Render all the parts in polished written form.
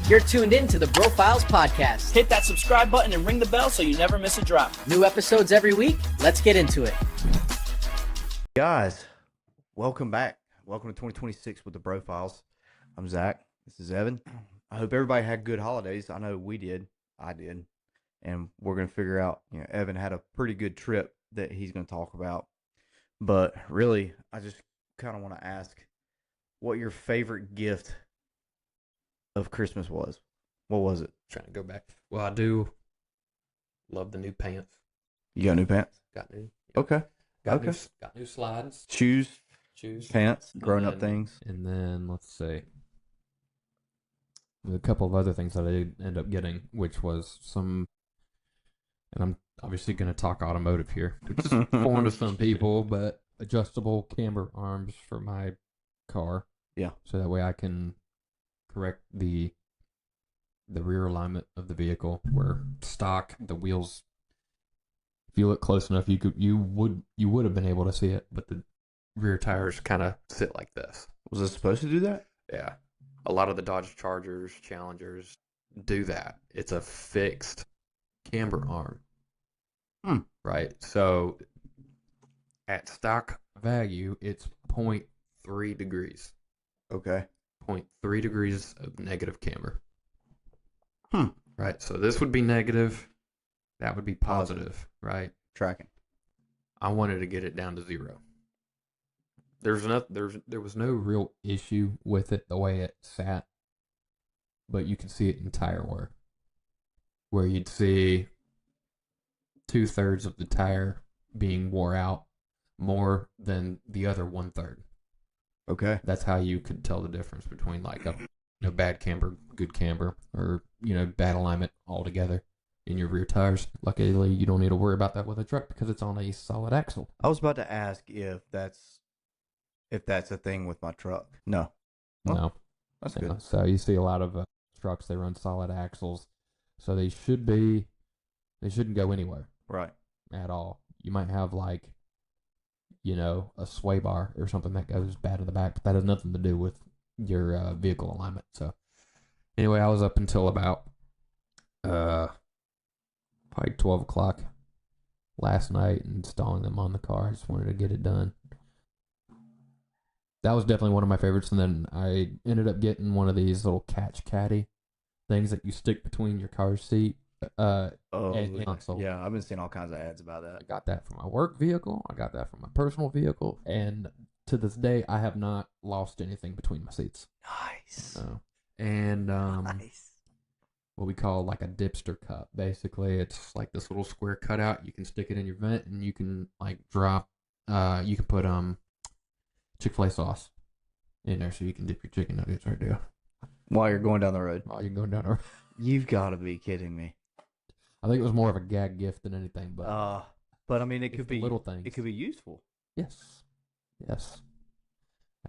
You're tuned in to the Bro Files podcast. Hit that subscribe button and ring the bell so you never miss a drop. New episodes every week. Let's get into it. Guys, welcome back. Welcome to 2026 with the Bro Files. I'm Zach. This is Evan. I hope everybody had good holidays. I know we did. I did. And we're going to figure out, Evan had a pretty good trip that he's going to talk about. But really, I just kind of want to ask what your favorite gift of Christmas was. What was it? Trying to go back. Well, I do love the new pants. You got new pants? Got new. Okay. Got Okay. Got new slides. Shoes, Shoes. pants, grown-up then- things. And then let's see. There's a couple of other things that I did end up getting, which was some, and I'm obviously going to talk automotive here, which is foreign to some people, but adjustable camber arms for my car. Yeah. So that way I can correct the rear alignment of the vehicle, where stock, the wheels, if you look close enough, you would have been able to see it, but the rear tires kind of sit like this. Was it supposed to do that? Yeah. A lot of the Dodge Chargers, Challengers do that. It's a fixed camber arm. Right? So at stock value, it's 0.3 degrees. Okay. 0.3 degrees of negative camber. Hmm. Right? So this would be negative. That would be positive, right? Tracking. I wanted to get it down to 0. There was no real issue with it the way it sat, but you could see it in tire wear, where you'd see 2/3 of the tire being wore out more than the other 1/3. Okay. That's how you could tell the difference between like a bad camber, good camber, or bad alignment altogether in your rear tires. Luckily, you don't need to worry about that with a truck because it's on a solid axle. I was about to ask if that's a thing with my truck. No. Well, No. That's Yeah, good. so you see a lot of trucks, they run solid axles, so they shouldn't go anywhere Right. at all. You might have like, a sway bar or something that goes bad in the back, but that has nothing to do with your vehicle alignment. So anyway, I was up until about probably 12 o'clock last night installing them on the car. I just wanted to get it done. That was definitely one of my favorites. And then I ended up getting one of these little catch caddy things that you stick between your car seat and console. Yeah, I've been seeing all kinds of ads about I that. got that for my work vehicle. I got that for my personal vehicle. And to this day, I have not lost anything between my seats. Nice. So, and Nice. what we call like a dipster cup. Basically, it's like this little square cutout. You can stick it in your vent, and you can like drop. You can put Chick-fil-A sauce in there, so you can dip your chicken nuggets right there While you're going down the road. while you're going down there. You've got to be kidding me. I think it was more of a gag gift than anything, but But I mean, it it's could the be little things. It could be useful. Yes,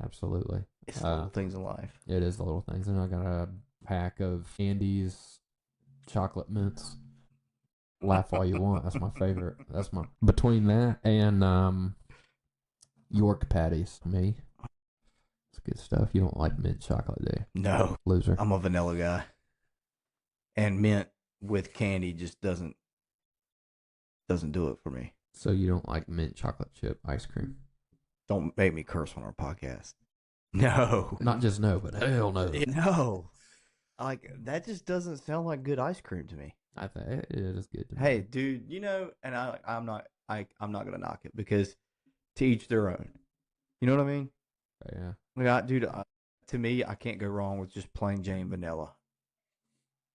absolutely. It's the little things in life. It is the little things. And I got a pack of Andes chocolate mints. Laugh all you want. That's my favorite. That's my between that and York patties. Me, it's good stuff. You don't like mint chocolate, do you? No, Loser. I'm a vanilla guy, and mint with candy just doesn't do it for me. So you don't like mint chocolate chip ice cream? Don't make me curse on our podcast. No, Not just no, but hell no. no. Like that just doesn't sound like good ice cream to me. I think it is good. To me. Hey, dude, and I'm not gonna knock it because to each their own. You know what I mean? Yeah. Like, to me, I can't go wrong with just plain Jane vanilla.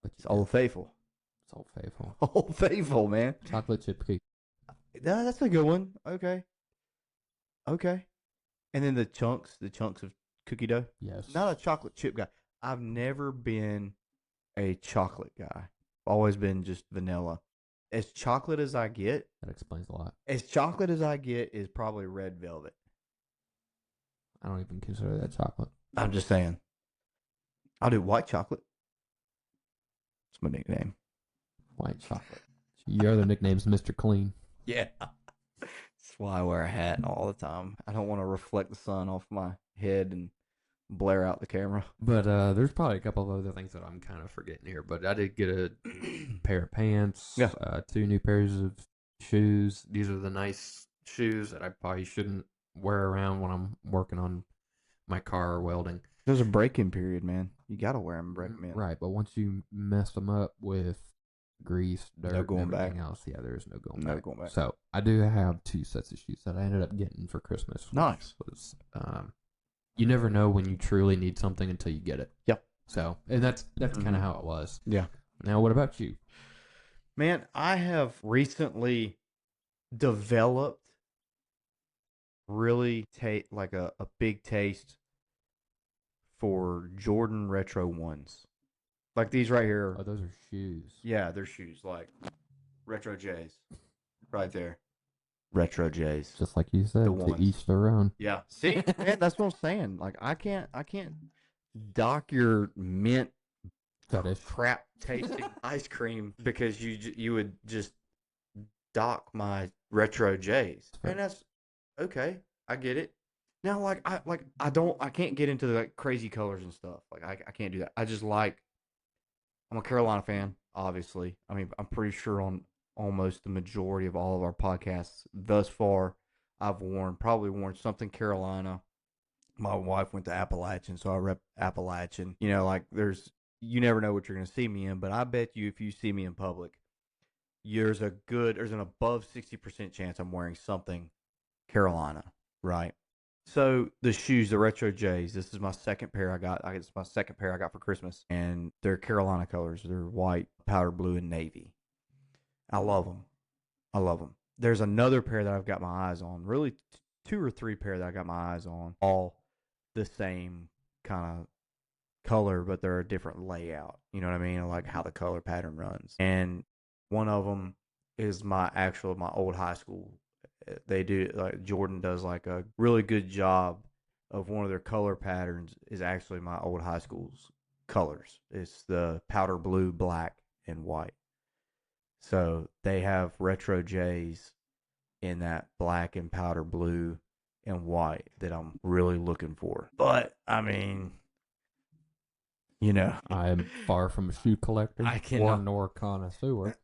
But It's Old Faithful. It's Old Faithful. Old Faithful, man. Chocolate chip cookie. That's a good one. Okay. And then the chunks of cookie dough. Yes. Not a chocolate chip guy. I've never been a chocolate guy. I've always been just vanilla. As chocolate as I get, That explains a lot. is probably red velvet. I don't even consider that chocolate. I'm just saying. I'll do white chocolate. It's my nickname. White chocolate. Your other nickname's Mr. Clean. Yeah. That's why I wear a hat all the time. I don't want to reflect the sun off my head and blare out the camera. But there's probably a couple of other things that I'm kind of forgetting here. But I did get a pair of pants, Yeah. 2 new pairs of shoes. These are the nice shoes that I probably shouldn't wear around when I'm working on my car or welding. There's a break-in period, man. You gotta wear them break-in. Right, but once you mess them up with grease, dirt, going and everything back. else, yeah, there is no going No back. going back. So I do have 2 sets of shoes that I ended up getting for Christmas. which Nice. Was, you never know when you truly need something until you get it. Yep. So, and that's kind of how it was. Yeah. Now, what about you? Man, I have recently developed really like a big taste for Jordan Retro 1s. Like these right here. Oh, those are shoes. Yeah, they're shoes. Like Retro J's. Right there. Retro J's. Just like you said, The to ones. each their own. Yeah. See, man, that's what I'm saying. Like I can't dock your mint Fetish. crap tasting ice cream because you would just dock my Retro J's. And that's okay. I get it. Now I can't get into the like crazy colors and stuff. Like I can't do that. I just like I'm a Carolina fan, obviously. I mean, I'm pretty sure on almost the majority of all of our podcasts thus far, I've probably worn something Carolina. My wife went to Appalachian, so I rep Appalachian. You know, like you never know what you're going to see me in, but I bet you if you see me in public, there's an above 60% chance I'm wearing something Carolina, right? So the shoes, the Retro J's, this is my second pair I got. It's my second pair I got for Christmas, and they're Carolina colors. They're white, powder blue, and navy. I love them. I love them. There's another pair that I've got my eyes on. Really, 2 or 3 pair that I got my eyes on. All the same kind of color, but they're a different layout. You know what I mean? Like how the color pattern runs. And one of them is my old high school. They do like Jordan does like a really good job of one of their color patterns is actually my old high school's colors. It's the powder blue, black, and white. So they have Retro J's in that black and powder blue and white that I'm really looking for. But I mean, you know, I am far from a shoe collector I cannot- nor connoisseur.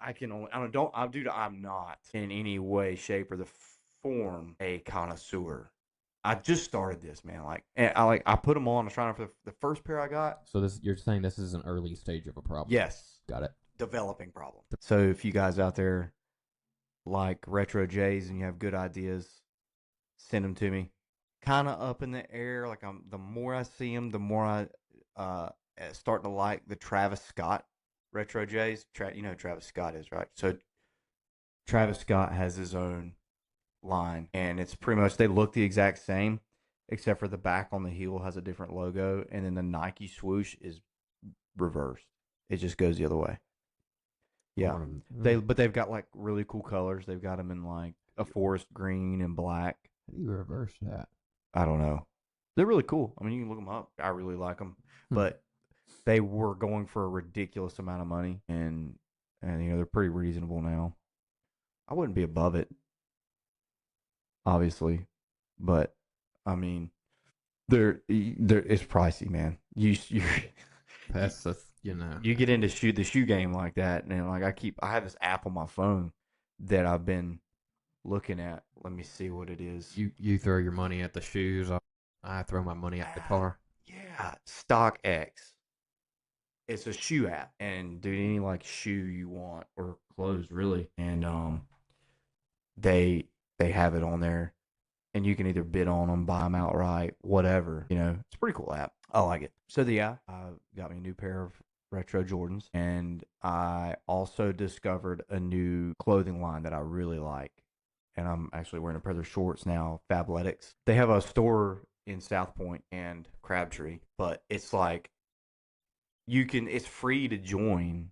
I'm not in any way, shape, or the form a connoisseur. I just started this, man. I put them on. I was trying for the first pair I got. So you're saying this is an early stage of a problem? Yes, Got it. developing problem. So if you guys out there like Retro J's and you have good ideas, send them to me. Kind of up in the air. Like the more I see them, the more I starting to like the Travis Scott Retro J's. You know who Travis Scott is, right? So Travis Scott has his own line, and it's pretty much they look the exact same, except for the back on the heel has a different logo, and then the Nike swoosh is reversed. It just goes the other way. Yeah, they've got like really cool colors. They've got them in like a forest green and black. How do you reverse that? I don't know. They're really cool. I mean, you can look them up. I really like them, but they were going for a ridiculous amount of money, and you know they're pretty reasonable now. I wouldn't be above it, obviously, but I mean, they're it's pricey, man. You That's you know. you get into the shoe game like that, and like I have this app on my phone that I've been looking at. Let me see what it is. You throw your money at the shoes. I throw my money at the car. Yeah, StockX. It's a shoe app, and do any like shoe you want or clothes really, and they have it on there, and you can either bid on them, buy them outright, whatever. You know, it's a pretty cool app. I like it. So I got me a new pair of Retro Jordans, and I also discovered a new clothing line that I really like, and I'm actually wearing a pair of their shorts now. Fabletics. They have a store in South Point and Crabtree, but it's like it's free to join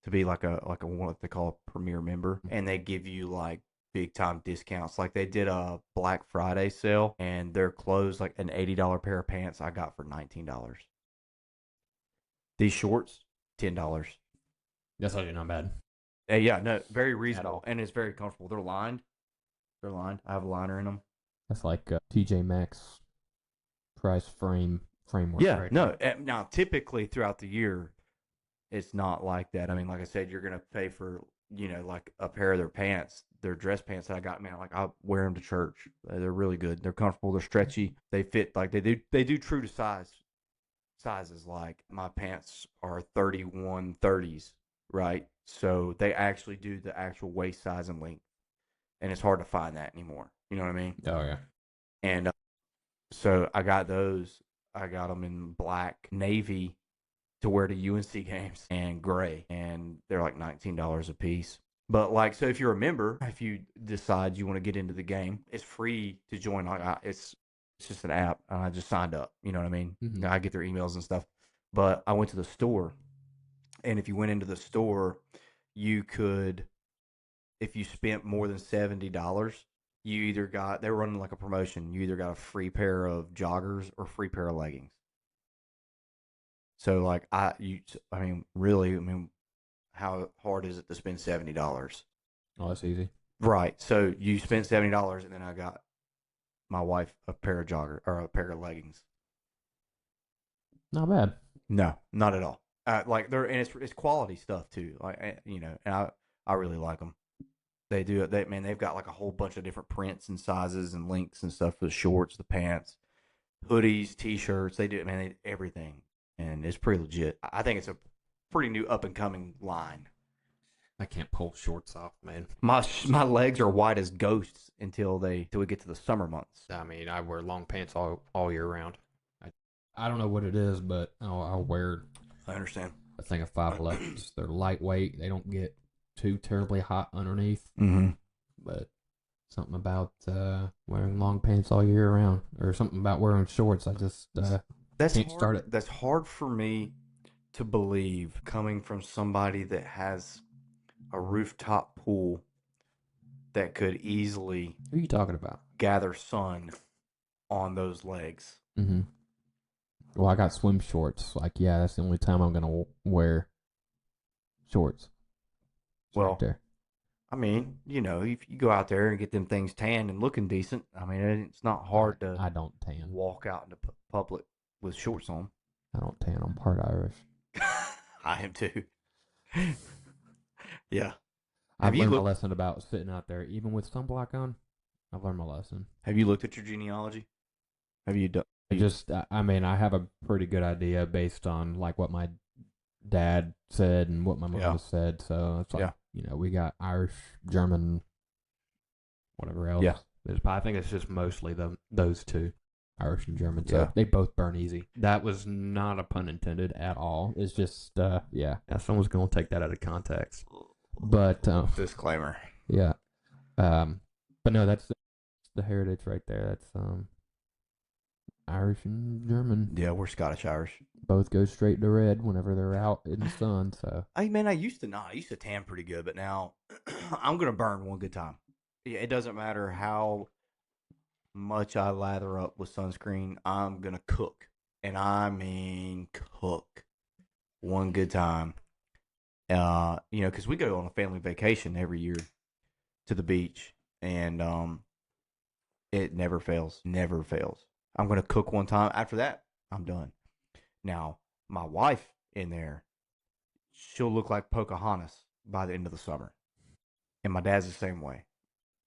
to be like a what they call a premier member, and they give you like big time discounts. Like they did a Black Friday sale, and their clothes, like an $80 pair of pants, I got for $19. These shorts, $10. That's actually not bad. Yeah, no, very reasonable, and it's very comfortable. They're lined. I have a liner in them. That's like TJ Maxx price framework. Yeah, right no. there. Now, typically throughout the year, it's not like that. I mean, like I said, you're gonna pay for like a pair of their pants, their dress pants that I got. Man, like I wear them to church. They're really good. They're comfortable. They're stretchy. They fit like they do. They do true to sizes. Like my pants are 31 30s, right? So they actually do the actual waist size and length, and it's hard to find that anymore. You know what I mean? Oh yeah. And so I got those. I got them in black, navy to wear to UNC games, and gray, and they're like $19 a piece. But like, so if you're a member, if you decide you want to get into the game, it's free to join. It's just an app. I just signed up. You know what I mean? Mhm. I get their emails and stuff. But I went to the store, and if you went into the store, you could, if you spent more than $70, you either got, they were running like a promotion. You either got a free pair of joggers or free pair of leggings. So like I mean, really, I mean, how hard is it to spend $70? Oh, that's easy. Right. So you spent $70, and then I got my wife a pair of a pair of leggings. Not bad. No, not at all. Like they're, and it's quality stuff too. Like and I really like them. They do it. They've got like a whole bunch of different prints and sizes and lengths and stuff for the shorts, the pants, hoodies, t-shirts. They do it, man. Everything, and it's pretty legit. I think it's a pretty new up and coming line. I can't pull shorts off, man. My legs are white as ghosts until we get to the summer months. I mean, I wear long pants all year round. I don't know what it is, but I'll wear I understand. a thing of 511s. They're lightweight. They don't get too terribly hot underneath. Mm-hmm. But something about wearing long pants all year round, or something about wearing shorts. I just can't start it. That's hard for me to believe, coming from somebody that has a rooftop pool that could easily Who are you talking about? gather sun on those legs. Mm-hmm. Well, I got swim shorts. Like, yeah, that's the only time I'm gonna wear shorts. It's Well, right there. I mean, if you go out there and get them things tanned and looking decent, I mean, it's not hard to I don't tan. walk out into public with shorts on. I don't tan. I'm part Irish. I am too. Yeah. I've learned my lesson about sitting out there, even with sunblock on. I've learned my lesson. Have you looked at your genealogy? Have you done? I mean, I have a pretty good idea based on like what my dad said and what my mom said. So it's like, we got Irish, German, whatever else. Yeah. I think it's just mostly those two, Irish and German. So Yeah. they both burn easy. That was not a pun intended at all. It's just, someone's going to take that out of context. But, Disclaimer. yeah. But no, that's the heritage right there. That's, Irish and German. Yeah, we're Scottish Irish. Both go straight to red whenever they're out in the sun. So I used to tan pretty good, but now I'm gonna burn one good time. Yeah, it doesn't matter how much I lather up with sunscreen. I'm gonna cook, and I mean cook one good time. Because we go on a family vacation every year to the beach, and it never fails. Never fails. I'm going to cook one time. After that, I'm done. Now, my wife in there, she'll look like Pocahontas by the end of the summer. And my dad's the same way.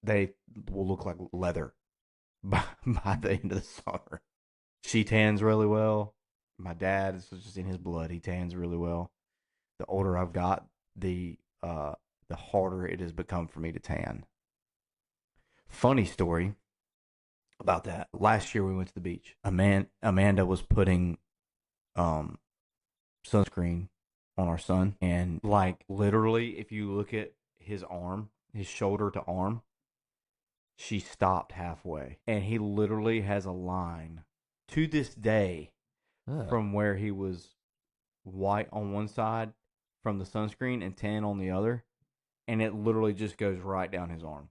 They will look like leather by the end of the summer. She tans really well. My dad is just in his blood. He tans really well. The older I've got, the harder it has become for me to tan. Funny story about that. Last year we went to the beach. Amanda was putting sunscreen on our son, and like literally, if you look at his arm, his shoulder to arm, she stopped halfway, and he literally has a line to this day from where he was white on one side from the sunscreen and tan on the other, and it literally just goes right down his arm.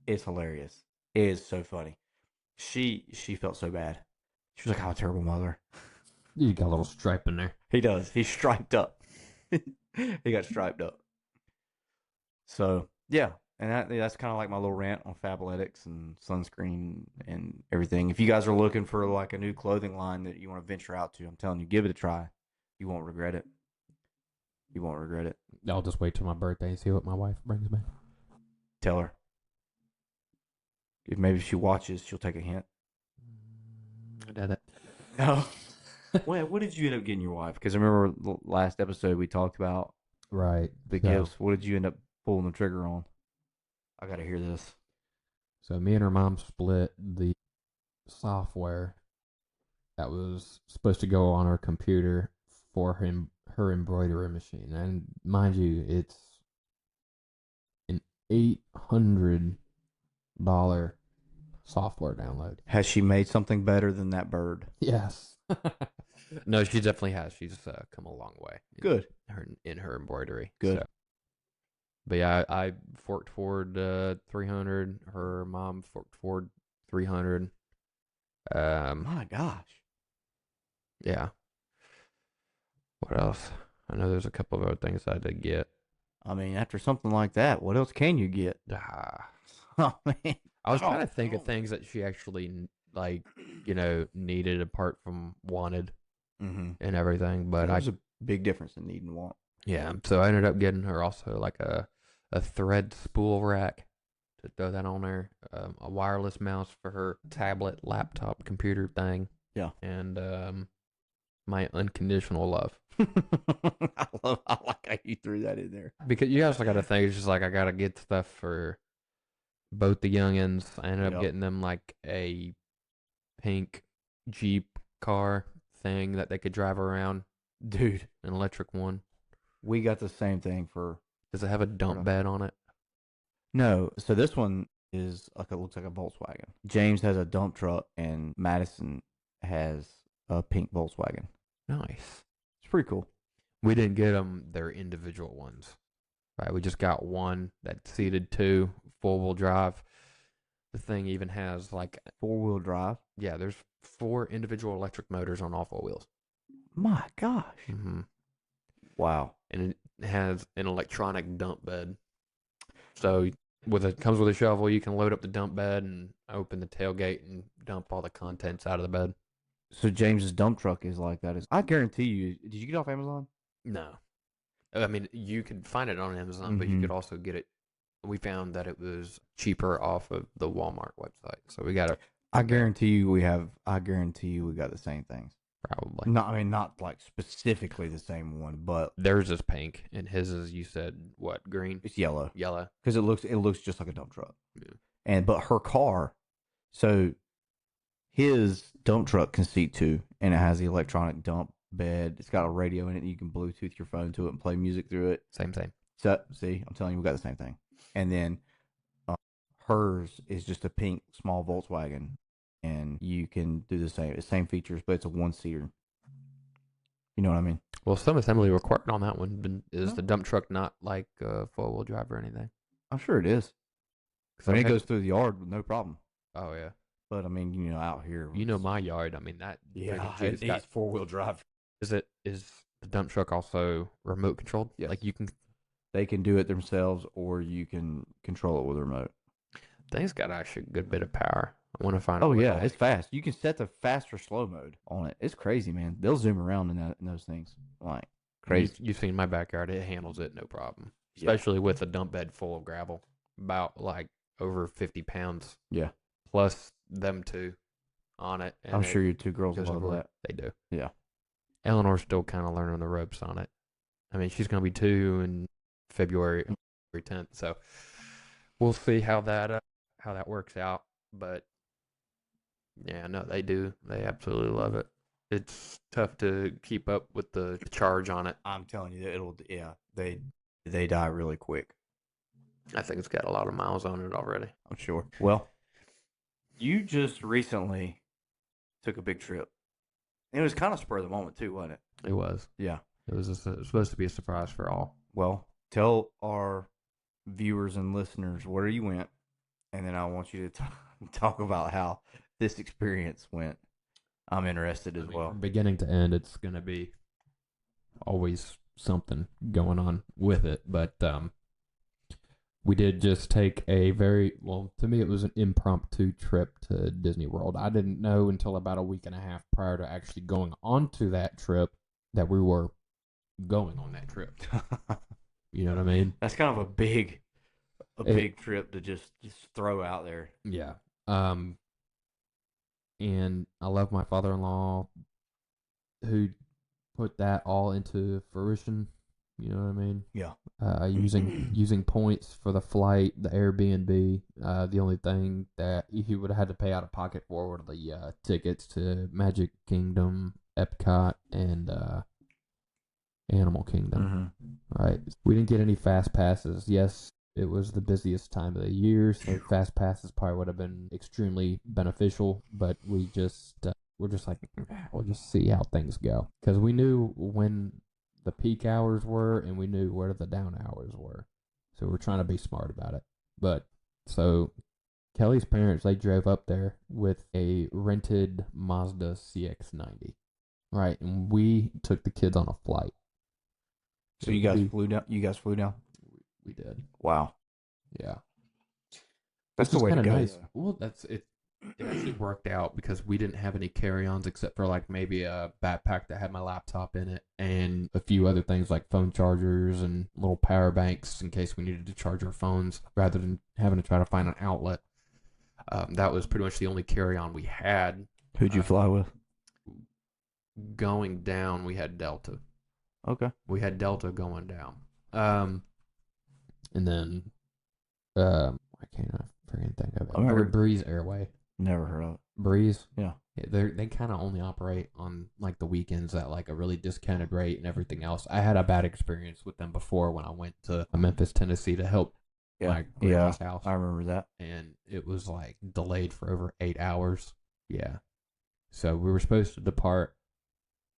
It's hilarious. It is so funny. She felt so bad. She was like, "I'm a terrible mother." you got a little stripe in there. He does. He's striped up. He got striped up. So yeah, And that's kind of like my little rant on Fabletics and sunscreen and everything. If you guys are looking for like a new clothing line that you want to venture out to, I'm telling you, give it a try. You won't regret it. You won't regret it. I'll just wait till my birthday and see what my wife brings me. Tell her. If maybe she watches, she'll take a hint. I did it. No. What did you end up getting your wife? Because I remember the last episode we talked about Right. the So- gifts. What did you end up pulling the trigger on? I got to hear this. So me and her mom split the software that was supposed to go on her computer for her embroidery machine. And mind you, it's an $800 software download. Has she made something better than that bird? Yes. No, she definitely has. She's come a long way. Good. In her embroidery. Good. So. But yeah, I forked forward 300. Her mom forked forward 300. My gosh. Yeah. What else? I know there's a couple of other things I did get. I mean, after something like that, what else can you get? Oh, man. I was trying to think of things that she actually needed apart from wanted Mm-hmm. and everything. But There's a big difference in need and want. yeah, so I ended up getting her also like a thread spool rack to throw that on there, a wireless mouse for her tablet, laptop, computer thing. Yeah. And my unconditional love. I like how you threw that in there. Because you also got to think, it's just like I got to get stuff for both the youngins. I ended up Yep. getting them like a pink Jeep car thing that they could drive around, Dude, an electric one. we got the same thing for... Does it have a dump bed on it? No, so this one is like looks like a Volkswagen. James has a dump truck, and Madison has a pink Volkswagen. Nice. It's pretty cool. We didn't get them their individual ones. Right, we just got one that seated two, 4-wheel drive. The thing even has like, 4-wheel drive. yeah, there's 4 individual electric motors on all 4 wheels. My gosh. Mm-hmm. Wow. And it has an electronic dump bed. So comes with a shovel, you can load up the dump bed and open the tailgate and dump all the contents out of the bed. So James's dump truck is like that. I guarantee you. Did you get it off Amazon? No. I mean, you could find it on Amazon, but you Mhm. could also get it. We found that it was cheaper off of the Walmart website. So we got it I guarantee you we got the same things. probably. Not like specifically the same one, but Theirs is pink, and his is, you said, what, green? it's yellow Yellow. because it looks just like a dump truck. Yeah. But her car, so his dump truck can seat 2, and it has the electronic dump bed. It's got a radio in it. You can Bluetooth your phone to it and play music through it. Same. So see, I'm telling you, we got the same thing. And then hers is just a pink small Volkswagen, and you can do the same features, but it's a 1-seater. You know what I mean? Well, some assembly required on that one. Is Oh. the dump truck not like 4-wheel drive or anything? I'm sure it is. 'Cause I mean, I've it had- goes through the yard with no problem. Oh, yeah. But I mean, out here, You know my yard. I mean, that. friggin' Jeep's got- 4-wheel drive. Is the dump truck also remote controlled? Yes. Like you can. They can do it themselves, or you can control it with a remote. Thing's got actually a good bit of power. I want to find. Oh out what yeah, all- it's fast. You can set the fast or slow mode on it. It's crazy, man. They'll zoom around in those things like crazy. You've seen my backyard. It handles it no problem. Yeah. Especially with a dump bed full of gravel, about like over 50 pounds. Yeah. Plus them two on it. and I'm it sure your 2 girls goes love over. that. They do. Yeah. Eleanor's still kind of learning the ropes on it. I mean, she's going to be 2 in February 10th. So we'll see how that works out. But yeah, no, they do. They absolutely love it. It's tough to keep up with the charge on it. I'm telling you, they die really quick. I think it's got a lot of miles on it already. I'm sure. Well, you just recently took a big trip. It was kind of spur of the moment too, wasn't it? It was. Yeah. It was supposed to be a surprise for all. Well, tell our viewers and listeners where you went, and then I want you to talk about how this experience went. I'm interested as well. From beginning to end, it's going to be always something going on with it. But We did just take a to me, it was an impromptu trip to Disney World. I didn't know until about a week and a half prior to actually going onto that trip that we were going on that trip. You know what I mean? That's kind of a big trip to just throw out there. Yeah. And I love my father-in-law who put that all into fruition. You know what I mean? Yeah. Using points for the flight, the Airbnb. The only thing that he would have had to pay out of pocket for were the tickets to Magic Kingdom, Epcot, and Animal Kingdom. Right. We didn't get any fast passes. Yes, it was the busiest time of the year, so fast passes probably would have been extremely beneficial. But we're just like, we'll just see how things go, because we knew when the peak hours were, and we knew where the down hours were. So we're trying to be smart about it. But so Kelly's parents, they drove up there with a rented Mazda CX-90. Right, and we took the kids on a flight. So you guys flew down? You guys flew down? We did. Wow. Yeah. That's the way to go. Nice. Well, that's it. It actually worked out because we didn't have any carry-ons except for like maybe a backpack that had my laptop in it and a few other things like phone chargers and little power banks in case we needed to charge our phones rather than having to try to find an outlet. That was pretty much the only carry-on we had. Who'd you fly with? Going down, we had Delta. Okay. We had Delta going down. And then, why can't I freaking think of it? Or Breeze Airway. Never heard of it. Breeze? Yeah. They kind of only operate on like the weekends at like a really discounted rate and everything else. I had a bad experience with them before when I went to Memphis, Tennessee to help my grandma's house. I remember that. And it was like delayed for over 8 hours. Yeah. So we were supposed to depart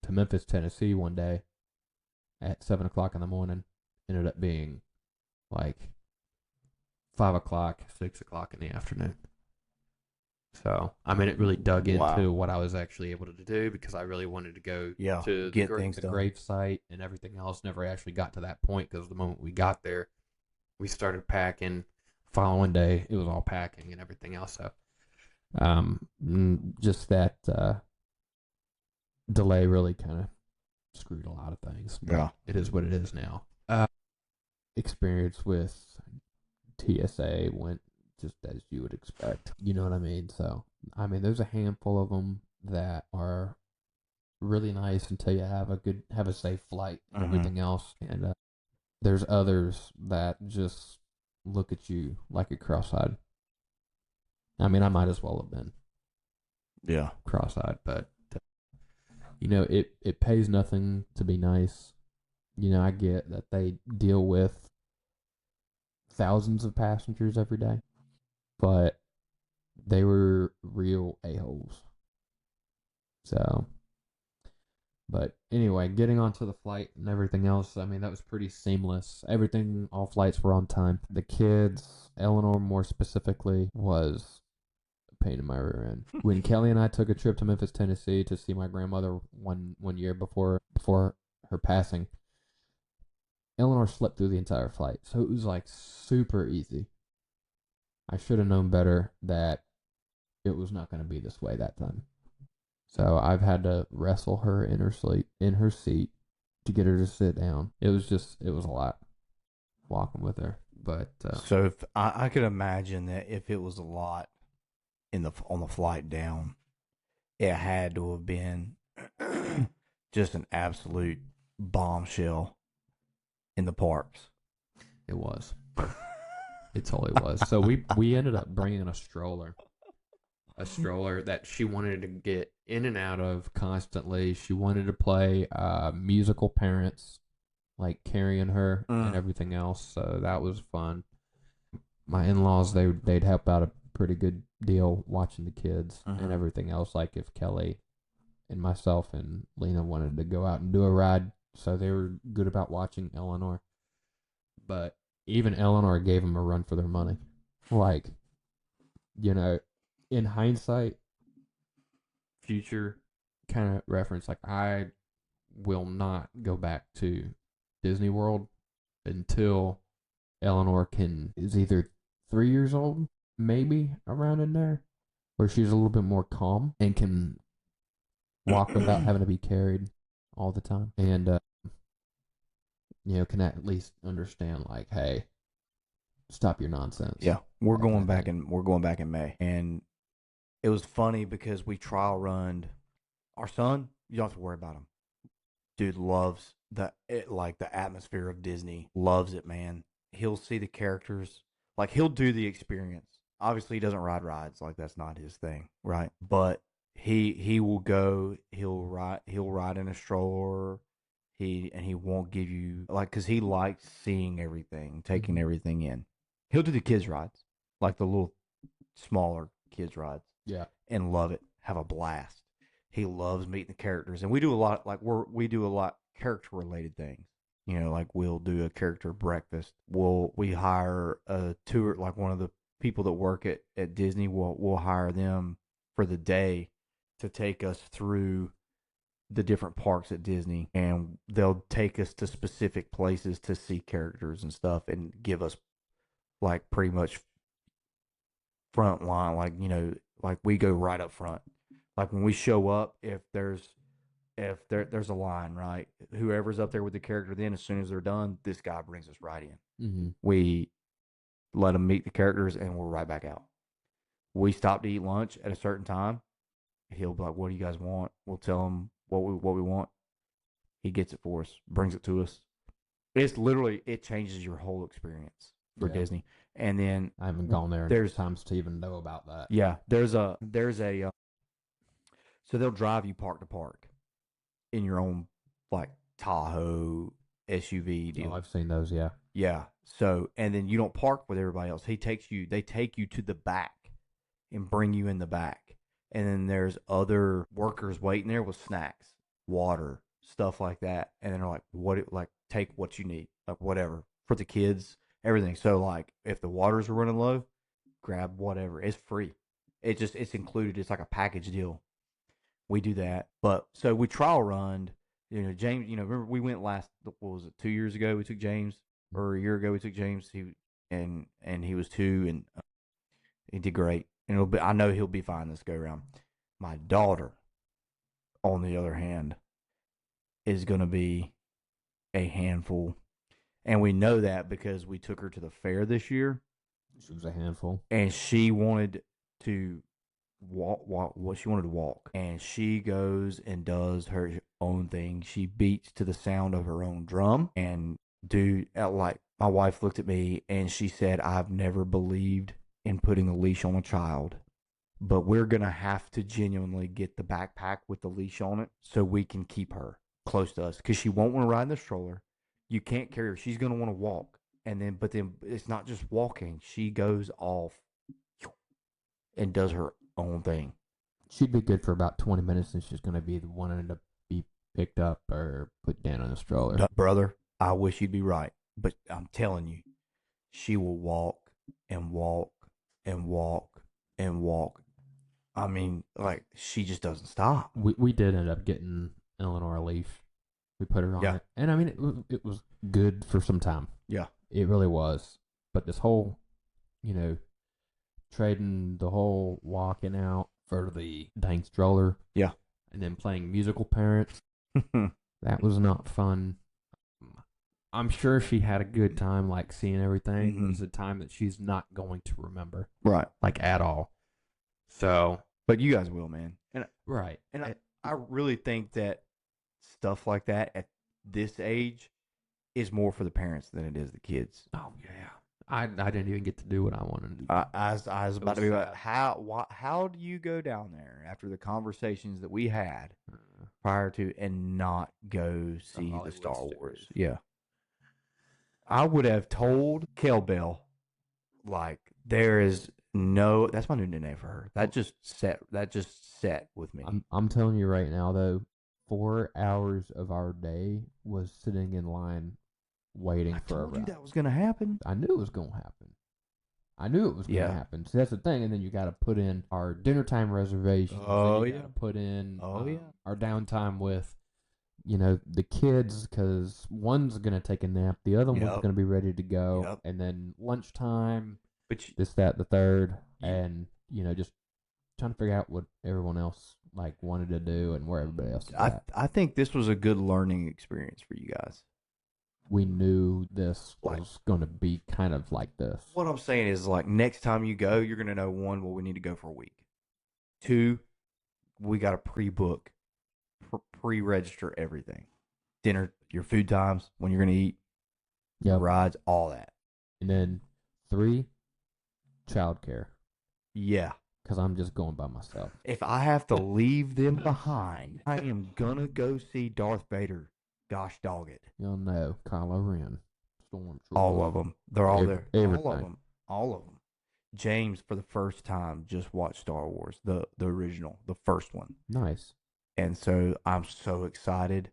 to Memphis, Tennessee one day at 7 o'clock in the morning. Ended up being like 5 o'clock, 6 o'clock in the afternoon. So, I mean, it really dug into what I was actually able to do because I really wanted to go to the grave site and everything else. Never actually got to that point because the moment we got there, we started packing. Following day, it was all packing and everything else. So, just that delay really kind of screwed a lot of things. But it is what it is now. Experience with TSA went just as you would expect. You know what I mean? So, I mean, there's a handful of them that are really nice until you have a safe flight and everything else. And there's others that just look at you like a cross-eyed. I mean, I might as well have been cross-eyed, but you know, it pays nothing to be nice. You know, I get that they deal with thousands of passengers every day, but they were real a-holes. So, but anyway, getting onto the flight and everything else, I mean, that was pretty seamless. All flights were on time. The kids, Eleanor more specifically, was a pain in my rear end. When Kelly and I took a trip to Memphis, Tennessee to see my grandmother one year before her passing, Eleanor slept through the entire flight, so it was like super easy. I should have known better that it was not going to be this way that time. So I've had to wrestle her in her seat to get her to sit down. It was a lot walking with her. But so if I could imagine that if it was a lot on the flight down, it had to have been just an absolute bombshell in the parks. It was. It totally was. So we ended up bringing a stroller that she wanted to get in and out of constantly. She wanted to play musical parents, like carrying her and everything else. So that was fun. My in-laws, they'd help out a pretty good deal watching the kids and everything else. Like if Kelly and myself and Lena wanted to go out and do a ride, so they were good about watching Eleanor. But even Eleanor gave them a run for their money. Like, you know, in hindsight, future kind of reference, like I will not go back to Disney World until Eleanor is either 3 years old, maybe around in there, where she's a little bit more calm and can walk without having to be carried all the time, and can at least understand like, hey, stop your nonsense. Yeah, we're going back in May, and it was funny because we trial run our son. You don't have to worry about him. Dude loves the atmosphere of Disney. Loves it, man. He'll see the characters. Like, he'll do the experience. Obviously, he doesn't ride rides. Like, that's not his thing, right? But he will go. He'll ride in a stroller. He won't give you, like, because he likes seeing everything, taking everything in. He'll do the kids rides, like the little smaller kids rides. Yeah. And love it. Have a blast. He loves meeting the characters, and we do a lot. Like, we do a lot character related things. Like, we'll do a character breakfast. We hire a tour, like one of the people that work at Disney. We'll hire them for the day to take us through the different parks at Disney, and they'll take us to specific places to see characters and stuff, and give us like pretty much front line, like we go right up front. Like, when we show up, if there's a line, right? Whoever's up there with the character, then as soon as they're done, this guy brings us right in. Mm-hmm. We let them meet the characters, and we're right back out. We stop to eat lunch at a certain time. He'll be like, "What do you guys want?" We'll tell him what we want. He gets it for us, brings it to us. It's literally, it changes your whole experience for Disney. And then I haven't gone there enough times to even know about that. Yeah, there's a so they'll drive you park to park in your own, like, Tahoe SUV deal. Oh, I've seen those. Yeah. Yeah. So, and then you don't park with everybody else. They take you to the back and bring you in the back. And then there's other workers waiting there with snacks, water, stuff like that. And then they're like, take what you need, like, whatever for the kids, everything. So, like, if the waters are running low, grab whatever. It's free. It's included. It's like a package deal. We do that. But so we trial run, James, remember we went what was it, 2 years ago? We took James, or a year ago we took James. He was 2, and he did great. And I know he'll be fine this go around. My daughter, on the other hand, is going to be a handful. And we know that because we took her to the fair this year. She was a handful. And she wanted to she wanted to walk. And she goes and does her own thing. She beats to the sound of her own drum. And dude, like, my wife looked at me and she said, "I've never believed in putting a leash on a child, but we're going to have to genuinely get the backpack with the leash on it so we can keep her close to us, because she won't want to ride in the stroller. You can't carry her. She's going to want to walk. But then it's not just walking. She goes off and does her own thing. She'd be good for about 20 minutes, and she's going to be the one to be picked up or put down in a stroller. Brother, I wish you'd be right, but I'm telling you, she will walk and walk and walk and walk. I mean, like, she just doesn't stop. We did end up getting Eleanor a leash. We put her on it, and I mean, it was good for some time. Yeah, it really was. But this whole, trading the whole walking out for the dang stroller, and then playing musical parents, that was not fun. I'm sure she had a good time, like, seeing everything. Mm-hmm. It was a time that she's not going to remember, right? Like, at all. So, but you guys will, man. And right. And I really think that stuff like that at this age is more for the parents than it is the kids. Oh yeah, I didn't even get to do what I wanted to do. I was about to be like, how do you go down there after the conversations that we had prior to and not go see the Star Wars? Yeah. I would have told Kel Bell, like, there is no, that's my new nickname for her. That just set with me. I'm telling you right now, though, 4 hours of our day was sitting in line waiting for a ride. I told you that was going to happen. I knew it was going to happen. So that's the thing. And then you got to put in our dinner time reservations. Oh, you got to put in our downtime with the kids, because one's going to take a nap, the other one's Yep. going to be ready to go, Yep. and then lunchtime, But this, that, the third, Yeah. and, just trying to figure out what everyone else, wanted to do and where everybody else is at. I think this was a good learning experience for you guys. We knew this Like- was going to be kind of like this. What I'm saying is, next time you go, you're gonna know, one, well, we need to go for a week. Two, we got to pre-book, pre-register everything, dinner, your food times, when you're gonna eat, Yep. rides, all that. And then 3, childcare, Yeah. because I'm just going by myself. If I have to leave them behind, I am gonna go see Darth Vader. Gosh dog it. Y'all know Kylo Ren, Stormtrooper. All of them. They're all there. All of everything. them. All of them. James, for the first time, just watched Star Wars, the original, the first one. Nice. And so I'm so excited.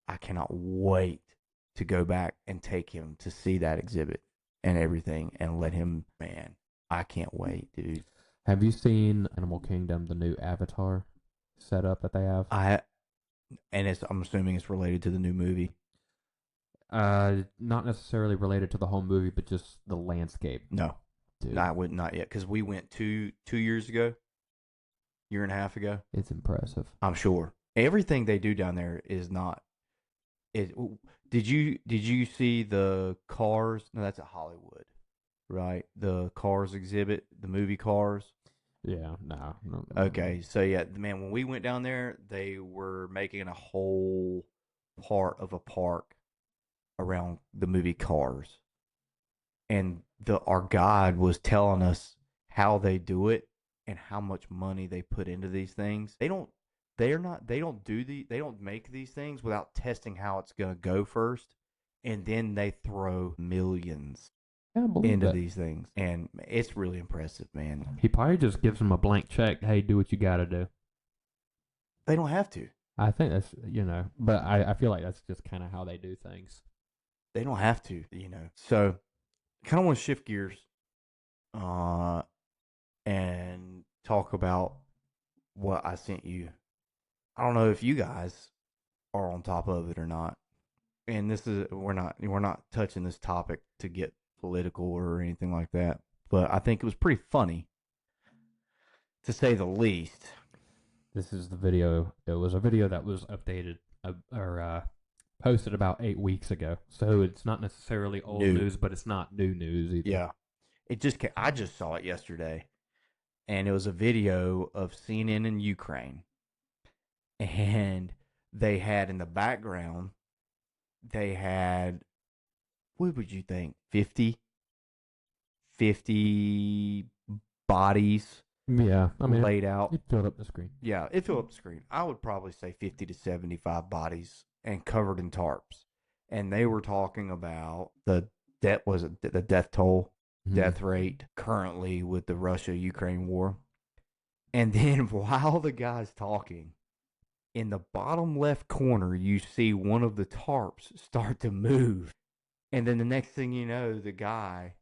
I cannot wait to go back and take him to see that exhibit and everything and let him, man, I can't wait, dude. Have you seen Animal Kingdom, the new Avatar setup that they have? I'm assuming it's related to the new movie. Not necessarily related to the whole movie, but just the landscape. No, Dude, I would not yet, because we went 2 years ago, year and a half ago. it's impressive. I'm sure everything they do down there is not. Did you see the Cars? No, that's at Hollywood, right? The Cars exhibit, the movie Cars. Yeah, no. Okay, so yeah, man, when we went down there, they were making a whole part of a park around the movie Cars, and our guide was telling us how they do it and how much money they put into these things. They don't make these things without testing how it's gonna go first, and then they throw millions Yeah, I believe into that. these things, and it's really impressive, man. He probably just gives them a blank check. Hey, do what you got to do. They don't have to. I think that's, but I feel like that's just kind of how they do things. They don't have to, So, kind of want to shift gears, and talk about what I sent you. I don't know if you guys are on top of it or not. And we're not touching this topic to get political or anything like that. But I think it was pretty funny, to say the least. This is the video. It was a video that was updated or posted about 8 weeks ago. So it's not necessarily old New. news, but it's not new news either. Yeah. I just saw it yesterday. And it was a video of CNN in Ukraine. And they had in the background, what would you think, 50 bodies Yeah, I mean, laid out. it filled up the screen. Yeah, it filled up the screen. I would probably say 50 to 75 bodies and covered in tarps. And they were talking about the death toll, Mhm. death rate currently with the Russia-Ukraine war. And then while the guy's talking, in the bottom left corner, you see one of the tarps start to move. And then the next thing you know, the guy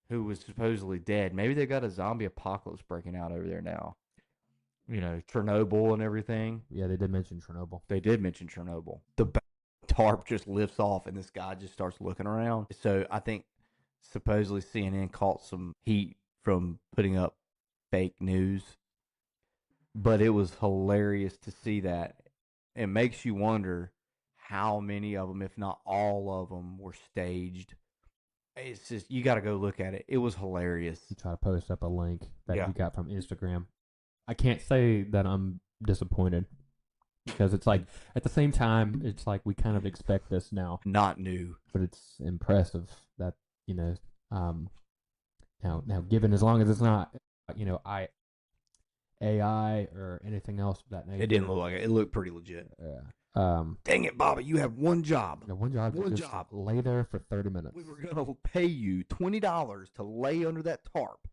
who was supposedly dead, maybe they got a zombie apocalypse breaking out over there now. Chernobyl and everything. Yeah, they did mention Chernobyl. They did mention Chernobyl. The tarp just lifts off and this guy just starts looking around. So I think supposedly CNN caught some heat from putting up fake news. But it was hilarious to see that. It makes you wonder how many of them, if not all of them, were staged. It's just, you got to go look at it. It was hilarious. Try to post up a link that Yeah. you got from Instagram. I can't say that I'm disappointed because it's like at the same time it's like we kind of expect this now, Not new. but it's impressive that now given as long as it's not AI or anything else of that nature. It didn't look like it. It looked pretty legit. Yeah. Dang it, Bobby. You have one job. One job. One just job. Lay there for 30 minutes. We were going to pay you $20 to lay under that tarp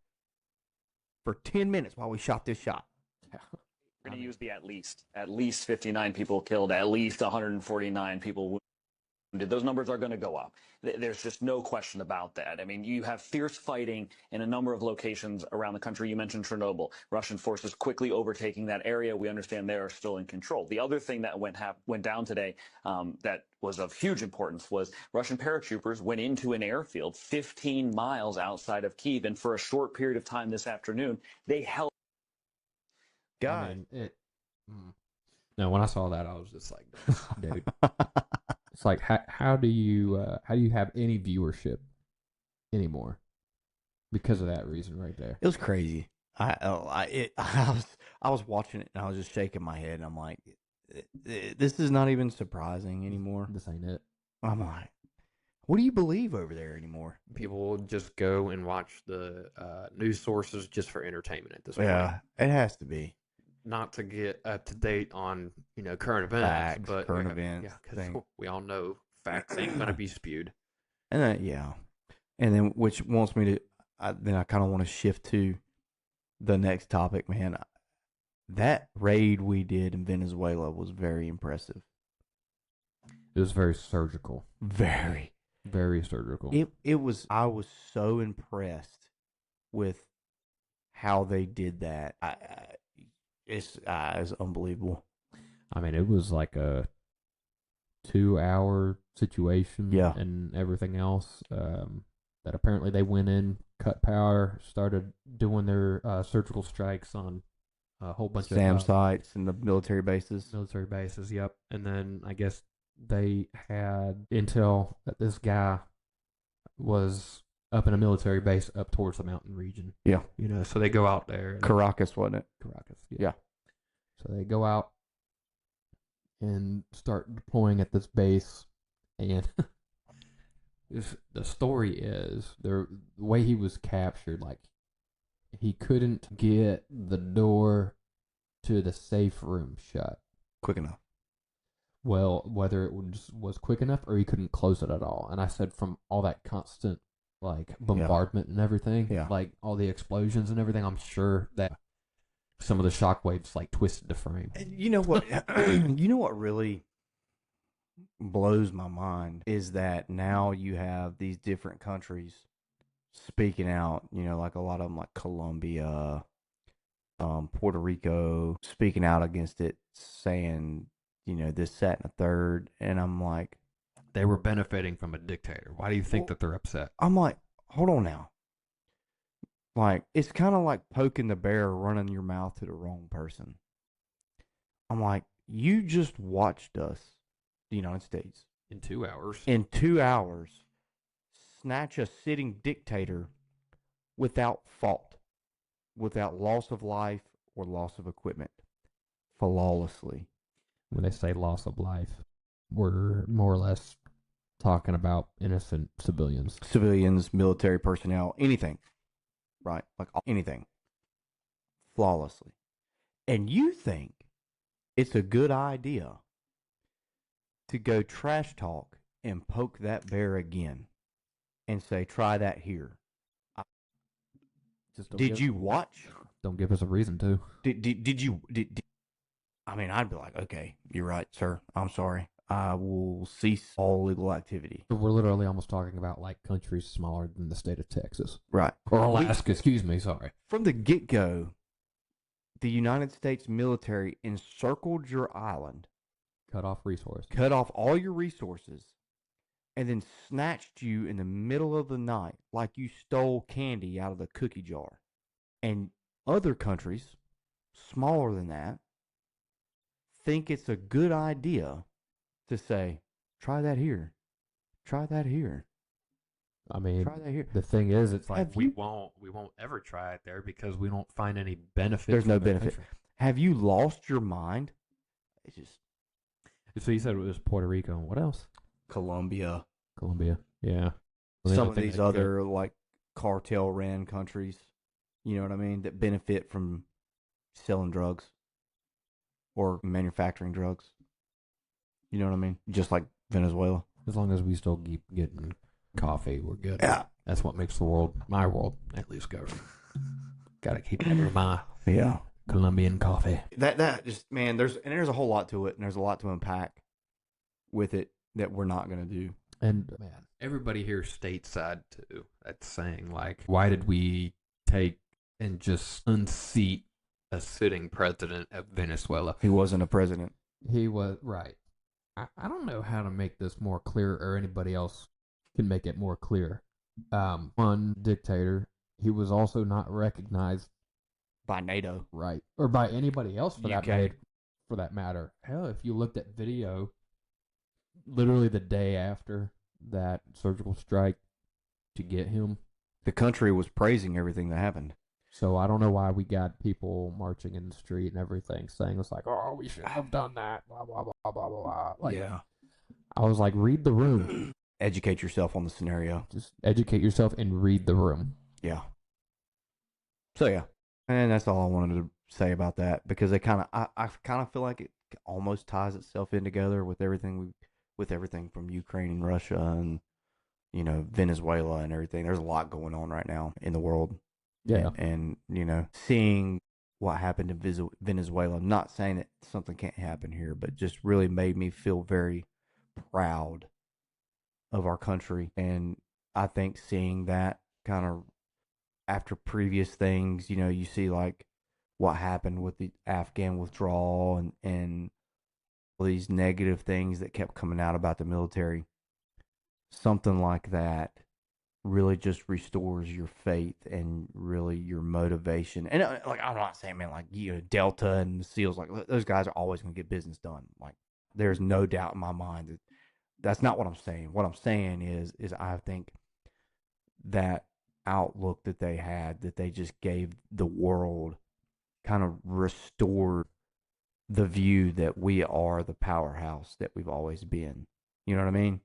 for 10 minutes while we shot this shot. We're going to use the at least 59 people killed, at least 149 people wounded. those numbers are going to go up. There's just no question about that. I mean, you have fierce fighting in a number of locations around the country. You mentioned Chernobyl. Russian forces quickly overtaking that area. We understand they are still in control. The other thing that went down today that was of huge importance was Russian paratroopers went into an airfield 15 miles outside of Kyiv, and for a short period of time this afternoon, they held. God. No, when I saw that, I was just like, dude. It's like, how do you have any viewership anymore because of that reason right there? It was crazy. I was watching it and I was just shaking my head and I'm like, this is not even surprising anymore. This ain't it. I'm like, what do you believe over there anymore? People will just go and watch the news sources just for entertainment at this point. Yeah, it has to be. Not to get up to date on current events, Facts, but current events. Yeah, because we all know facts ain't gonna be spewed. And and then which wants me to. Then I kind of want to shift to the next topic, man. That raid we did in Venezuela was very impressive. It was very surgical. Very, very surgical. It was. I was so impressed with how they did that. It's unbelievable. I mean, it was like a 2-hour situation, yeah, and everything else. That apparently they went in, cut power, started doing their surgical strikes on a whole bunch SAM of sites and the military bases. Military bases, yep. And then I guess they had intel that this guy was up in a military base up towards the mountain region. Yeah. So they go out there. Caracas, wasn't it? Caracas, yeah. So they go out and start deploying at this base. And the story is, the way he was captured, like, he couldn't get the door to the safe room shut quick enough. Well, whether it was quick enough or he couldn't close it at all. And I said, from all that constant bombardment and everything, like all the explosions and everything, I'm sure that some of the shockwaves twisted the frame. You know what? You know what really blows my mind is that now you have these different countries speaking out. Like a lot of them, like Colombia, Puerto Rico, speaking out against it, saying this, that, and the third. And I'm like, they were benefiting from a dictator. Why do you think that they're upset? I'm like, hold on now. Like, it's kind of like poking the bear, running your mouth to the wrong person. I'm like, you just watched us, the United States, in 2 hours. In 2 hours, snatch a sitting dictator without fault, without loss of life or loss of equipment, flawlessly. When they say loss of life, we're more or less talking about innocent civilians. Civilians, military personnel, anything. Right? Like anything. Flawlessly. And you think it's a good idea to go trash talk and poke that bear again and say, try that here. Did you watch? Don't give us a reason to. Did you? I mean, I'd be like, okay, you're right, sir. I'm sorry. I will cease all legal activity. We're literally almost talking about countries smaller than the state of Texas. Right. Or Alaska, excuse me, sorry. From the get-go, the United States military encircled your island. Cut off resources. Cut off all your resources. And then snatched you in the middle of the night like you stole candy out of the cookie jar. And other countries, smaller than that, think it's a good idea to say, try that here. Try that here. I mean, try that here. The thing is, it's like we won't ever try it there because we don't find any benefit. There's no benefit. Country. Have you lost your mind? It's just. So you said it was Puerto Rico. What else? Colombia. Yeah. Well, some of these other cartel ran countries, you know what I mean, that benefit from selling drugs or manufacturing drugs. You know what I mean? Just like Venezuela. As long as we still keep getting coffee, we're good. Yeah. That's what makes my world, at least, go. Got to keep my Colombian coffee. That just, man, there's a whole lot to it, and there's a lot to unpack with it. that we're not going to do. And man, everybody here stateside too. That's saying like, why did we take and just unseat a sitting president of Venezuela? He wasn't a president. He was right. I don't know how to make this more clear, or anybody else can make it more clear. One dictator. He was also not recognized By NATO. right, or by anybody else UK. For that matter. Hell, if you looked at video, literally the day after that surgical strike to get him. The country was praising everything that happened. So I don't know why we got people marching in the street and everything saying it's like, oh, we should have done that, blah, blah, blah, blah, blah, blah. Like, Yeah. I was like, read the room. Educate yourself on the scenario. Just educate yourself and read the room. Yeah. So yeah, and that's all I wanted to say about that, because I kind of feel like it almost ties itself in together with everything from Ukraine and Russia and Venezuela and everything. There's a lot going on right now in the world. Yeah. And seeing what happened in Venezuela, I'm not saying that something can't happen here, but just really made me feel very proud of our country. And I think seeing that kind of after previous things, you see like what happened with the Afghan withdrawal and all these negative things that kept coming out about the military. Something like that really just restores your faith and really your motivation. And like, I'm not saying, man, like, Delta and the SEALs, like, those guys are always going to get business done. Like, there's no doubt in my mind that that's not what I'm saying. What I'm saying is I think that outlook that they had, that they just gave the world, kind of restored the view that we are the powerhouse that we've always been. You know what I mean?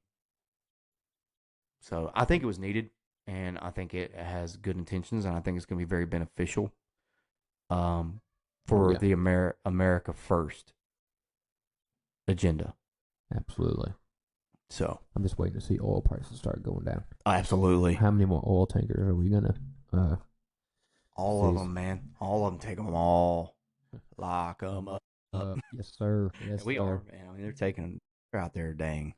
So I think it was needed, and I think it has good intentions, and I think it's going to be very beneficial for the America First agenda. Absolutely. So I'm just waiting to see oil prices start going down. absolutely, How many more oil tankers are we gonna? all of Please. them, man, all of them. Take them all, lock them up. Yes, sir. Yes, We sir. are, man. I mean, they're out there, dang,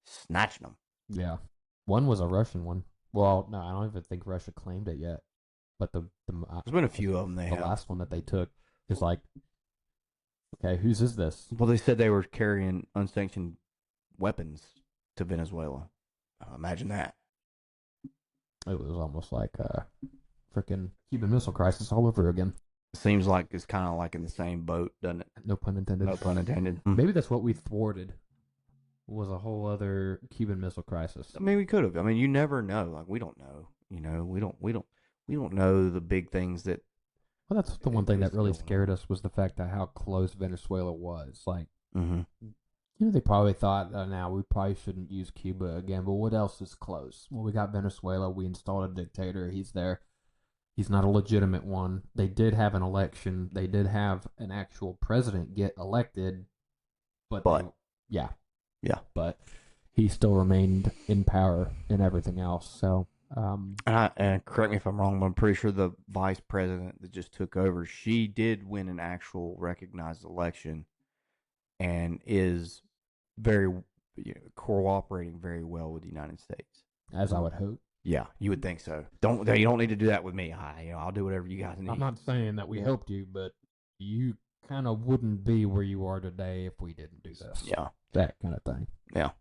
snatching them. Yeah. One was a Russian one. Well, no, I don't even think Russia claimed it yet. But the There's been a few of them they the have. last one that they took is like, okay, whose is this? Well, they said they were carrying unsanctioned weapons to Venezuela. Imagine that. It was almost like freaking Cuban Missile Crisis all over again. Seems like it's kind of like in the same boat, doesn't it? No pun intended. No pun intended. Maybe that's what we thwarted. Was a whole other Cuban Missile Crisis. I mean, we could have. I mean, you never know. Like, we don't know. We don't know the big things that. Well, that's the one thing that really Still- scared us was the fact that how close Venezuela was. Like, Mm-hmm. they probably thought, now we probably shouldn't use Cuba again, but what else is close? Well, we got Venezuela. We installed a dictator. He's there. He's not a legitimate one. They did have an election. They did have an actual president get elected, but yeah. But he still remained in power and everything else. So, And correct me if I'm wrong, but I'm pretty sure the vice president that just took over, she did win an actual recognized election, and is very cooperating very well with the United States. as I would hope. Yeah, you would think so. You don't need to do that with me. I'll do whatever you guys need. I'm not saying that we helped you, but you kind of wouldn't be where you are today if we didn't do this. Yeah, That kind of thing. Yeah.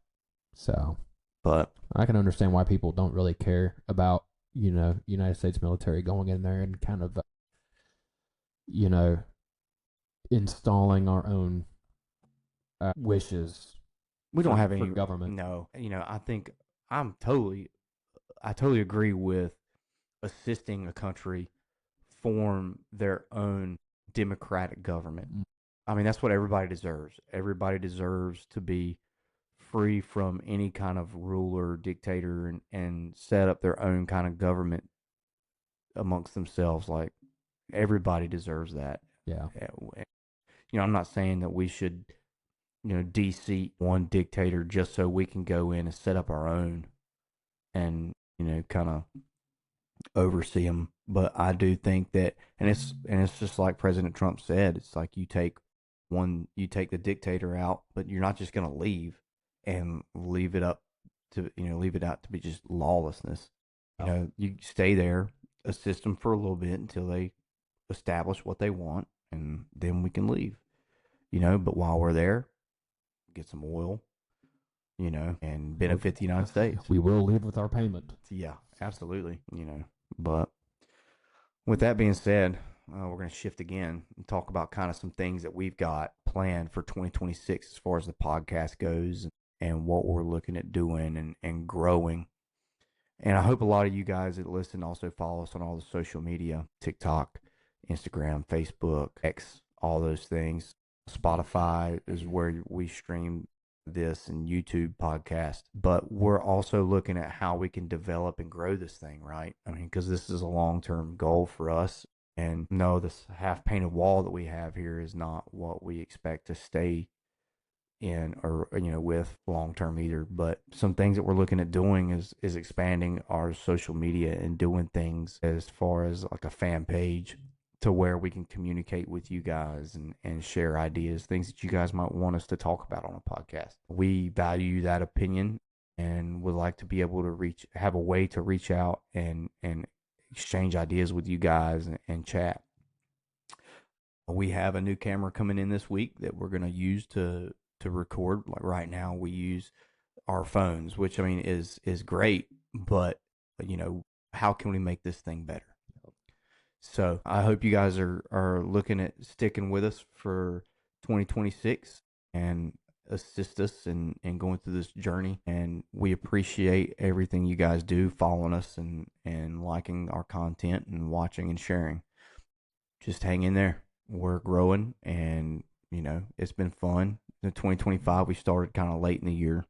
So but I can understand why people don't really care about, United States military going in there and kind of, installing our own wishes. we don't have for any government. No, I think I totally agree with assisting a country form their own democratic government. Mm. I mean, that's what everybody deserves. Everybody deserves to be free from any kind of ruler, dictator, and set up their own kind of government amongst themselves. Like, everybody deserves that. Yeah. I'm not saying that we should, de-seat one dictator just so we can go in and set up our own and, kind of oversee them. But I do think that, and it's just like President Trump said, it's like you take the dictator out, but you're not just going to leave and leave it out to be just lawlessness. You stay there, assist them for a little bit until they establish what they want, and then we can leave. But while we're there, get some oil, and benefit the United States. We will leave with our payment. Yeah, absolutely. But with that being said, we're going to shift again and talk about kind of some things that we've got planned for 2026 as far as the podcast goes and what we're looking at doing and growing. And I hope a lot of you guys that listen also follow us on all the social media, TikTok, Instagram, Facebook, X, all those things. Spotify is where we stream this, and YouTube podcast. But we're also looking at how we can develop and grow this thing, right? I mean, because this is a long-term goal for us. And no, this half-painted wall that we have here is not what we expect to stay in or with long-term either. But some things that we're looking at doing is expanding our social media and doing things as far as like a fan page, to where we can communicate with you guys and share ideas, things that you guys might want us to talk about on a podcast. We value that opinion and would like to be able to have a way to reach out and exchange ideas with you guys and chat. We have a new camera coming in this week that we're going to use to record. Like right now we use our phones, which I mean is great, but how can we make this thing better? So I hope you guys are looking at sticking with us for 2026 and assist us in going through this journey. And we appreciate everything you guys do, following us and liking our content and watching and sharing. Just hang in there. We're growing, and it's been fun. In 2025, we started kind of late in the year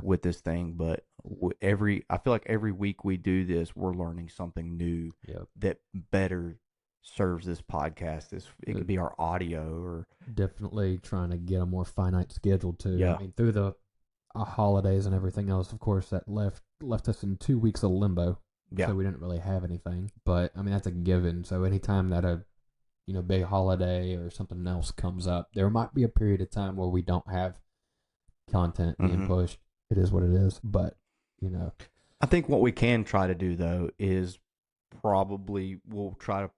with this thing, but I feel like every week we do this, we're learning something new that better serves this podcast. It could be our audio, or definitely trying to get a more finite schedule too. Yeah. I mean, through the holidays and everything else, of course, that left us in 2 weeks of limbo. Yeah. So we didn't really have anything. But I mean, that's a given. So anytime that a big holiday or something else comes up, there might be a period of time where we don't have content being pushed. It is what it is. But I think what we can try to do though is we'll try to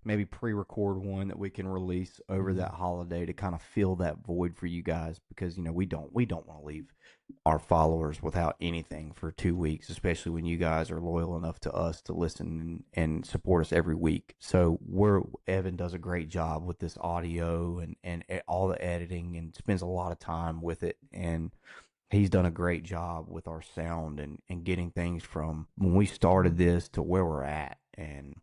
maybe pre-record one that we can release over that holiday to kind of fill that void for you guys, because we don't want to leave our followers without anything for 2 weeks, especially when you guys are loyal enough to us to listen and support us every week. So Evan does a great job with this audio and all the editing, and spends a lot of time with it, and he's done a great job with our sound and getting things from when we started this to where we're at. And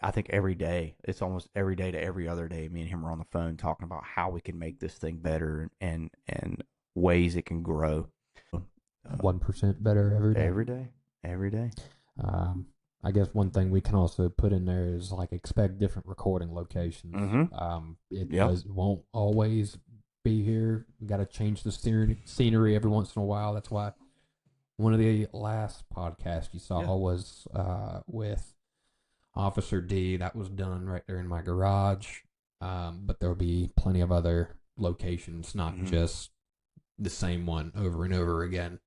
I think every day, it's almost every day to every other day, me and him are on the phone talking about how we can make this thing better and ways it can grow. 1% better every day. Every day. I guess one thing we can also put in there is like expect different recording locations. It won't always be here. We got to change the scenery every once in a while. That's why one of the last podcasts you saw was with Officer D. That was done right there in my garage. But there'll be plenty of other locations, not just the same one over and over again.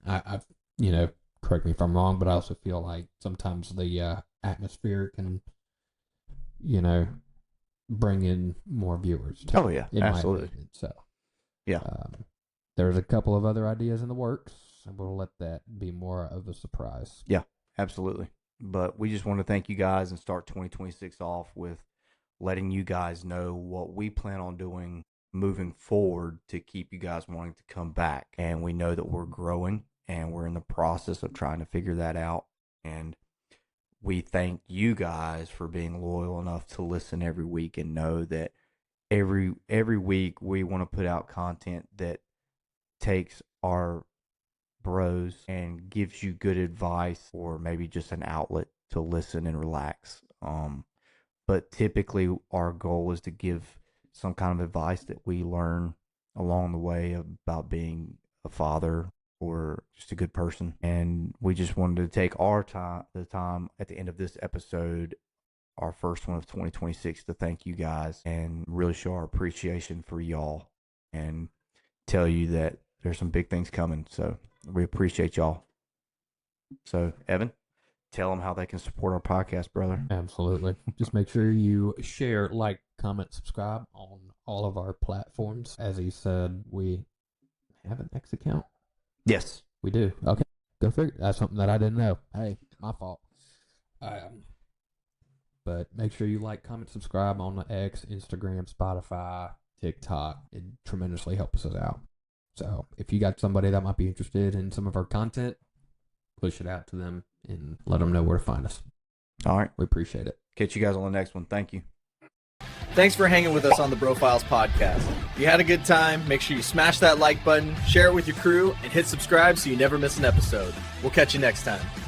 I've correct me if I'm wrong, but I also feel like sometimes the atmosphere can, bring in more viewers. Oh yeah, absolutely. So yeah, there's a couple of other ideas in the works, and we'll let that be more of a surprise. Yeah, absolutely. But we just want to thank you guys and start 2026 off with letting you guys know what we plan on doing moving forward to keep you guys wanting to come back. And we know that we're growing, and we're in the process of trying to figure that out. And we thank you guys for being loyal enough to listen every week and know that every week we want to put out content that takes our bros and gives you good advice, or maybe just an outlet to listen and relax. But typically our goal is to give some kind of advice that we learn along the way about being a father or just a good person. And we just wanted to take the time at the end of this episode, our first one of 2026, to thank you guys and really show our appreciation for y'all and tell you that there's some big things coming. So we appreciate y'all. So Evan, tell them how they can support our podcast, brother. Absolutely. Just make sure you share, like, comment, subscribe on all of our platforms. As he said, we have an X account. Yes. We do. Okay. Go figure. That's something that I didn't know. Hey, my fault. But make sure you like, comment, subscribe on the X, Instagram, Spotify, TikTok. It tremendously helps us out. So if you got somebody that might be interested in some of our content, push it out to them and let them know where to find us. All right. We appreciate it. Catch you guys on the next one. Thank you. Thanks for hanging with us on the Bro Files podcast. If you had a good time, make sure you smash that like button, share it with your crew, and hit subscribe so you never miss an episode. We'll catch you next time.